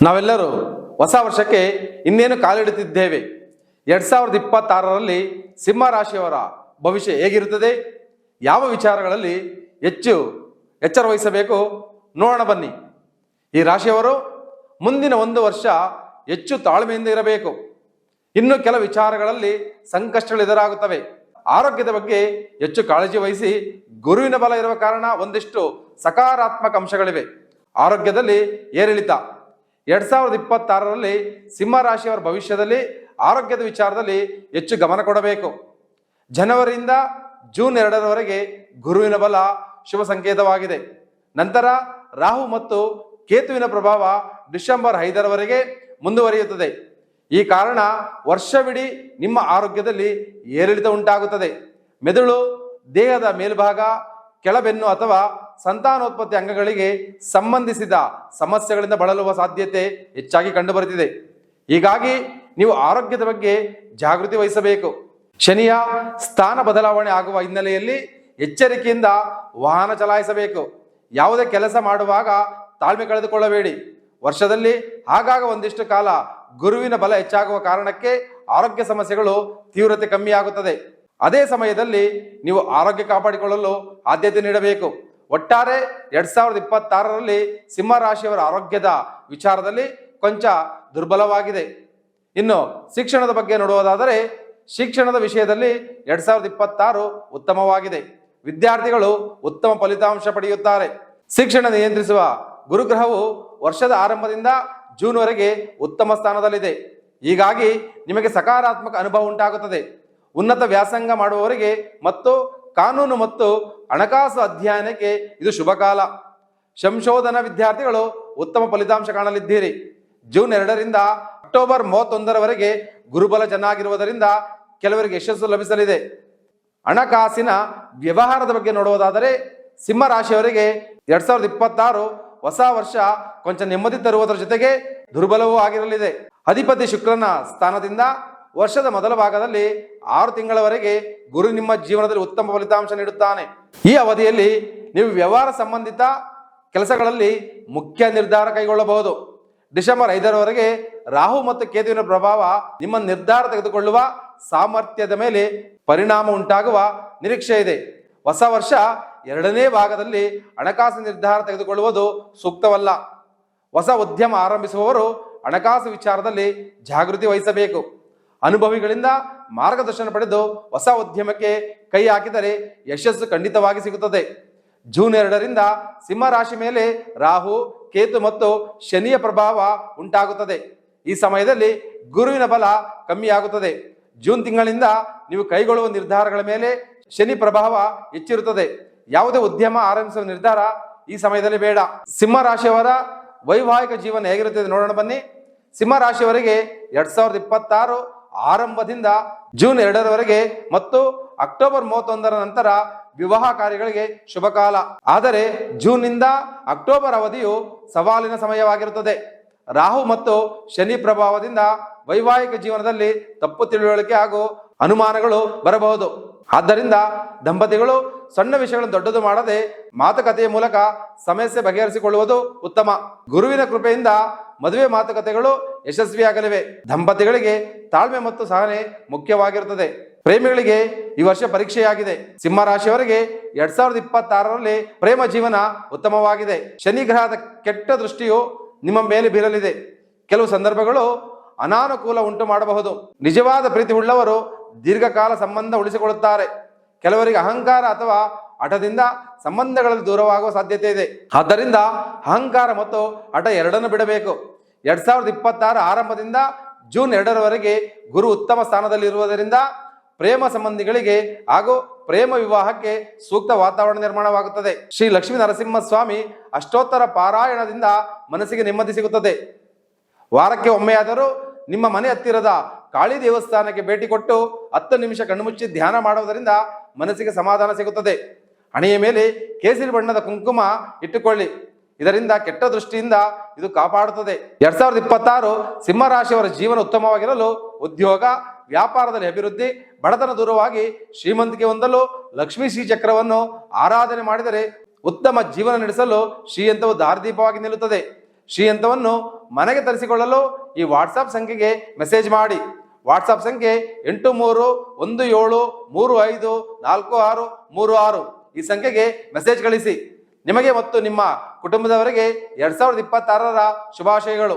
ನಾವೆಲ್ಲರೂ ಹೊಸ ವರ್ಷಕ್ಕೆ ಇನ್ನೇನು ಕಾಲಿಡುತ್ತಿದ್ದೇವೆ. 2026ರಲ್ಲಿ ಸಿಂಹ ರಾಶಿಯವರ ಭವಿಷ್ಯ ಹೇಗಿರುತ್ತದೆ, ಯಾವ ವಿಚಾರಗಳಲ್ಲಿ ಹೆಚ್ಚು ಎಚ್ಚರ ವಹಿಸಬೇಕು ನೋಡೋಣ ಬನ್ನಿ. ಈ ರಾಶಿಯವರು ಮುಂದಿನ ಒಂದು ವರ್ಷ ಹೆಚ್ಚು ತಾಳ್ಮೆಯಿಂದ ಇರಬೇಕು. ಇನ್ನು ಕೆಲ ವಿಚಾರಗಳಲ್ಲಿ ಸಂಕಷ್ಟಗಳು ಎದುರಾಗುತ್ತವೆ. ಆರೋಗ್ಯದ ಬಗ್ಗೆ ಹೆಚ್ಚು ಕಾಳಜಿ ವಹಿಸಿ. ಗುರುವಿನ ಬಲ ಇರುವ ಕಾರಣ ಒಂದಿಷ್ಟು ಸಕಾರಾತ್ಮಕ ಅಂಶಗಳಿವೆ. ಆರೋಗ್ಯದಲ್ಲಿ ಏರಿಳಿತ. 2026ರಲ್ಲಿ ಸಿಂಹ ರಾಶಿಯವರ ಭವಿಷ್ಯದಲ್ಲಿ ಆರೋಗ್ಯದ ವಿಚಾರದಲ್ಲಿ ಹೆಚ್ಚು ಗಮನ ಕೊಡಬೇಕು. ಜನವರಿಯಿಂದ ಜೂನ್ 2ರವರೆಗೆ ಗುರುವಿನ ಬಲ ಶುಭ ಸಂಕೇತವಾಗಿದೆ. ನಂತರ ರಾಹು ಮತ್ತು ಕೇತುವಿನ ಪ್ರಭಾವ ಡಿಸೆಂಬರ್ 5ರವರೆಗೆ ಮುಂದುವರಿಯುತ್ತದೆ. ಈ ಕಾರಣ ವರ್ಷವಿಡೀ ನಿಮ್ಮ ಆರೋಗ್ಯದಲ್ಲಿ ಏರಿಳಿತ ಉಂಟಾಗುತ್ತದೆ. ಮೆದುಳು, ದೇಹದ ಮೇಲ್ಭಾಗ, ಕೆಳಬೆನ್ನು ಅಥವಾ ಸಂತಾನೋತ್ಪತ್ತಿ ಅಂಗಗಳಿಗೆ ಸಂಬಂಧಿಸಿದ ಸಮಸ್ಯೆಗಳಿಂದ ಬಳಲುವ ಸಾಧ್ಯತೆ ಹೆಚ್ಚಾಗಿ ಕಂಡುಬರುತ್ತಿದೆ. ಹೀಗಾಗಿ ನೀವು ಆರೋಗ್ಯದ ಬಗ್ಗೆ ಜಾಗೃತಿ ವಹಿಸಬೇಕು. ಶನಿಯ ಸ್ಥಾನ ಬದಲಾವಣೆ ಆಗುವ ಹಿನ್ನೆಲೆಯಲ್ಲಿ ಎಚ್ಚರಿಕೆಯಿಂದ ವಾಹನ ಚಲಾಯಿಸಬೇಕು. ಯಾವುದೇ ಕೆಲಸ ಮಾಡುವಾಗ ತಾಳ್ಮೆ ಕಳೆದುಕೊಳ್ಳಬೇಡಿ. ವರ್ಷದಲ್ಲಿ ಆಗಾಗ ಒಂದಿಷ್ಟು ಕಾಲ ಗುರುವಿನ ಬಲ ಹೆಚ್ಚಾಗುವ ಕಾರಣಕ್ಕೆ ಆರೋಗ್ಯ ಸಮಸ್ಯೆಗಳು ತೀವ್ರತೆ ಕಮ್ಮಿಯಾಗುತ್ತದೆ. ಅದೇ ಸಮಯದಲ್ಲಿ ನೀವು ಆರೋಗ್ಯ ಕಾಪಾಡಿಕೊಳ್ಳಲು ಆದ್ಯತೆ ನೀಡಬೇಕು. ಒಟ್ಟಾರೆ 2026ರಲ್ಲಿ ಸಿಂಹ ರಾಶಿಯವರ ಆರೋಗ್ಯದ ವಿಚಾರದಲ್ಲಿ ಕೊಂಚ ದುರ್ಬಲವಾಗಿದೆ. ಇನ್ನು ಶಿಕ್ಷಣದ ಬಗ್ಗೆ ನೋಡುವುದಾದರೆ, ಶಿಕ್ಷಣದ ವಿಷಯದಲ್ಲಿ 2026 ಉತ್ತಮವಾಗಿದೆ. ವಿದ್ಯಾರ್ಥಿಗಳು ಉತ್ತಮ ಫಲಿತಾಂಶ ಪಡೆಯುತ್ತಾರೆ. ಶಿಕ್ಷಣ ನಿಯಂತ್ರಿಸುವ ಗುರುಗ್ರಹವು ವರ್ಷದ ಆರಂಭದಿಂದ ಜೂನ್ವರೆಗೆ ಉತ್ತಮ ಸ್ಥಾನದಲ್ಲಿದೆ. ಹೀಗಾಗಿ ನಿಮಗೆ ಸಕಾರಾತ್ಮಕ ಅನುಭವ ಉಂಟಾಗುತ್ತದೆ. ಉನ್ನತ ವ್ಯಾಸಂಗ ಮಾಡುವವರಿಗೆ ಮತ್ತು ಕಾನೂನು ಮತ್ತು ಹಣಕಾಸು ಅಧ್ಯಯನಕ್ಕೆ ಇದು ಶುಭ ಕಾಲ. ಸಂಶೋಧನಾ ವಿದ್ಯಾರ್ಥಿಗಳು ಉತ್ತಮ ಫಲಿತಾಂಶ ಕಾಣಲಿದ್ದೀರಿ. ಜೂನ್ 2ರಿಂದ ಅಕ್ಟೋಬರ್ 31ರವರೆಗೆ ಗುರುಬಲ ಚೆನ್ನಾಗಿರುವುದರಿಂದ ಕೆಲವರಿಗೆ ಯಶಸ್ಸು ಲಭಿಸಲಿದೆ. ಹಣಕಾಸಿನ ವ್ಯವಹಾರದ ಬಗ್ಗೆ ನೋಡುವುದಾದರೆ, ಸಿಂಹ ರಾಶಿಯವರಿಗೆ 2026 ಹೊಸ ವರ್ಷ ಕೊಂಚ ನೆಮ್ಮದಿ ತರುವುದರ ಜೊತೆಗೆ ದುರ್ಬಲವೂ ಆಗಿರಲಿದೆ. ಅಧಿಪತಿ ಶುಕ್ರನ ಸ್ಥಾನದಿಂದ ವರ್ಷದ ಮೊದಲ ಭಾಗದಲ್ಲಿ 6 ತಿಂಗಳವರೆಗೆ ಗುರು ನಿಮ್ಮ ಜೀವನದಲ್ಲಿ ಉತ್ತಮ ಫಲಿತಾಂಶ ನೀಡುತ್ತಾನೆ. ಈ ಅವಧಿಯಲ್ಲಿ ನೀವು ವ್ಯವಹಾರ ಸಂಬಂಧಿತ ಕೆಲಸಗಳಲ್ಲಿ ಮುಖ್ಯ ನಿರ್ಧಾರ ಕೈಗೊಳ್ಳಬಹುದು. ಡಿಸೆಂಬರ್ 5ರವರೆಗೆ ರಾಹು ಮತ್ತು ಕೇತುವಿನ ಪ್ರಭಾವ ನಿಮ್ಮ ನಿರ್ಧಾರ ತೆಗೆದುಕೊಳ್ಳುವ ಸಾಮರ್ಥ್ಯದ ಮೇಲೆ ಪರಿಣಾಮ ಉಂಟಾಗುವ ನಿರೀಕ್ಷೆ ಇದೆ. ಹೊಸ ವರ್ಷ 2ನೇ ಭಾಗದಲ್ಲಿ ಹಣಕಾಸು ನಿರ್ಧಾರ ತೆಗೆದುಕೊಳ್ಳುವುದು ಸೂಕ್ತವಲ್ಲ. ಹೊಸ ಉದ್ಯಮ ಆರಂಭಿಸುವವರು ಹಣಕಾಸು ವಿಚಾರದಲ್ಲಿ ಜಾಗೃತಿ ವಹಿಸಬೇಕು. ಅನುಭವಿಗಳಿಂದ ಮಾರ್ಗದರ್ಶನ ಪಡೆದು ಹೊಸ ಉದ್ಯಮಕ್ಕೆ ಕೈ ಹಾಕಿದರೆ ಯಶಸ್ಸು ಖಂಡಿತವಾಗಿ ಸಿಗುತ್ತದೆ. ಜೂನ್ 2ರಿಂದ ಸಿಂಹ ರಾಶಿ ಮೇಲೆ ರಾಹು, ಕೇತು ಮತ್ತು ಶನಿಯ ಪ್ರಭಾವ ಉಂಟಾಗುತ್ತದೆ. ಈ ಸಮಯದಲ್ಲಿ ಗುರುವಿನ ಬಲ ಕಮ್ಮಿಯಾಗುತ್ತದೆ. ಜೂನ್ ತಿಂಗಳಿಂದ ನೀವು ಕೈಗೊಳ್ಳುವ ನಿರ್ಧಾರಗಳ ಮೇಲೆ ಶನಿ ಪ್ರಭಾವ ಹೆಚ್ಚಿರುತ್ತದೆ. ಯಾವುದೇ ಉದ್ಯಮ ಆರಂಭಿಸುವ ನಿರ್ಧಾರ ಈ ಸಮಯದಲ್ಲಿ ಬೇಡ. ಸಿಂಹ ರಾಶಿಯವರ ವೈವಾಹಿಕ ಜೀವನ ಹೇಗಿರುತ್ತದೆ ನೋಡೋಣ ಬನ್ನಿ. ಸಿಂಹ ರಾಶಿಯವರಿಗೆ 2026 ಆರಂಭದಿಂದ ಜೂನ್ 2ರವರೆಗೆ ಮತ್ತು ಅಕ್ಟೋಬರ್ 31ರ ನಂತರ ವಿವಾಹ ಕಾರ್ಯಗಳಿಗೆ ಶುಭ ಕಾಲ. ಆದರೆ ಜೂನ್ನಿಂದ ಅಕ್ಟೋಬರ್ ಅವಧಿಯು ಸವಾಲಿನ ಸಮಯವಾಗಿರುತ್ತದೆ. ರಾಹು ಮತ್ತು ಶನಿ ಪ್ರಭಾವದಿಂದ ವೈವಾಹಿಕ ಜೀವನದಲ್ಲಿ ತಪ್ಪು ತಿಳುವಳಿಕೆ ಹಾಗೂ ಅನುಮಾನಗಳು ಬರಬಹುದು. ಆದ್ದರಿಂದ ದಂಪತಿಗಳು ಸಣ್ಣ ವಿಷಯಗಳನ್ನು ದೊಡ್ಡದು ಮಾಡದೆ ಮಾತುಕತೆಯ ಮೂಲಕ ಸಮಸ್ಯೆ ಬಗೆಹರಿಸಿಕೊಳ್ಳುವುದು ಉತ್ತಮ. ಗುರುವಿನ ಕೃಪೆಯಿಂದ ಮದುವೆ ಮಾತುಕತೆಗಳು ಯಶಸ್ವಿಯಾಗಲಿವೆ. ದಂಪತಿಗಳಿಗೆ ತಾಳ್ಮೆ ಮತ್ತು ಸಹನೆ ಮುಖ್ಯವಾಗಿರುತ್ತದೆ. ಪ್ರೇಮಿಗಳಿಗೆ ಈ ವರ್ಷ ಪರೀಕ್ಷೆಯಾಗಿದೆ. ಸಿಂಹ ರಾಶಿಯವರಿಗೆ 2026ರಲ್ಲಿ ಪ್ರೇಮ ಜೀವನ ಉತ್ತಮವಾಗಿದೆ. ಶನಿ ಗ್ರಹದ ಕೆಟ್ಟ ದೃಷ್ಟಿಯು ನಿಮ್ಮ ಮೇಲೆ ಬೀರಲಿದೆ. ಕೆಲವು ಸಂದರ್ಭಗಳು ಅನಾನುಕೂಲ ಉಂಟು ಮಾಡಬಹುದು. ನಿಜವಾದ ಪ್ರೀತಿ ಉಳ್ಳವರು ದೀರ್ಘಕಾಲ ಸಂಬಂಧ ಉಳಿಸಿಕೊಳ್ಳುತ್ತಾರೆ. ಕೆಲವರಿಗೆ ಅಹಂಕಾರ ಅಥವಾ ಹಠದಿಂದ ಸಂಬಂಧಗಳಲ್ಲಿ ದೂರವಾಗುವ ಸಾಧ್ಯತೆ ಇದೆ. ಆದ್ದರಿಂದ ಅಹಂಕಾರ ಮತ್ತು ಹಠ ಎರಡನ್ನು ಬಿಡಬೇಕು. 2026 ಆರಂಭದಿಂದ ಜೂನ್ 2ರವರೆಗೆ ಗುರು ಉತ್ತಮ ಸ್ಥಾನದಲ್ಲಿ ಇರುವುದರಿಂದ ಪ್ರೇಮ ಸಂಬಂಧಿಗಳಿಗೆ ಹಾಗೂ ಪ್ರೇಮ ವಿವಾಹಕ್ಕೆ ಸೂಕ್ತ ವಾತಾವರಣ ನಿರ್ಮಾಣವಾಗುತ್ತದೆ. ಶ್ರೀ ಲಕ್ಷ್ಮೀ ನರಸಿಂಹ ಸ್ವಾಮಿ ಅಷ್ಟೋತ್ತರ ಪಾರಾಯಣದಿಂದ ಮನಸ್ಸಿಗೆ ನೆಮ್ಮದಿ ಸಿಗುತ್ತದೆ. ವಾರಕ್ಕೆ ಒಮ್ಮೆಯಾದರೂ ನಿಮ್ಮ ಮನೆ ಹತ್ತಿರದ ಕಾಳಿ ದೇವಸ್ಥಾನಕ್ಕೆ ಭೇಟಿ ಕೊಟ್ಟು 10 ನಿಮಿಷ ಕಣ್ಣುಮುಚ್ಚಿ ಧ್ಯಾನ ಮಾಡುವುದರಿಂದ ಮನಸ್ಸಿಗೆ ಸಮಾಧಾನ ಸಿಗುತ್ತದೆ. ಹಣೆಯ ಮೇಲೆ ಕೇಸರಿ ಬಣ್ಣದ ಕುಂಕುಮ ಇಟ್ಟುಕೊಳ್ಳಿ. ಇದರಿಂದ ಕೆಟ್ಟ ದೃಷ್ಟಿಯಿಂದ ಇದು ಕಾಪಾಡುತ್ತದೆ. 2026 ಸಿಂಹ ರಾಶಿಯವರ ಜೀವನ ಉತ್ತಮವಾಗಿರಲು ಉದ್ಯೋಗ, ವ್ಯಾಪಾರದಲ್ಲಿ ಅಭಿವೃದ್ಧಿ, ಬಡತನ ದೂರವಾಗಿ ಶ್ರೀಮಂತಿಕೆ ಹೊಂದಲು ಲಕ್ಷ್ಮೀ ಶ್ರೀ ಚಕ್ರವನ್ನು ಆರಾಧನೆ ಮಾಡಿದರೆ ಉತ್ತಮ ಜೀವನ ನಡೆಸಲು ಶ್ರೀಯಂತವು ದಾರಿದೀಪವಾಗಿ ನಿಲ್ಲುತ್ತದೆ. ಶ್ರೀಯಂತವನ್ನು ಮನೆಗೆ ತರಿಸಿಕೊಳ್ಳಲು ಈ ವಾಟ್ಸಾಪ್ ಸಂಖ್ಯೆಗೆ ಮೆಸೇಜ್ ಮಾಡಿ. ವಾಟ್ಸಾಪ್ ಸಂಖ್ಯೆ 8317354636. ಈ ಸಂಖ್ಯೆಗೆ ಮೆಸೇಜ್ ಕಳಿಸಿ. ನಿಮಗೆ ಮತ್ತು ನಿಮ್ಮ ಕುಟುಂಬದವರಿಗೆ 2026ರ ಶುಭಾಶಯಗಳು.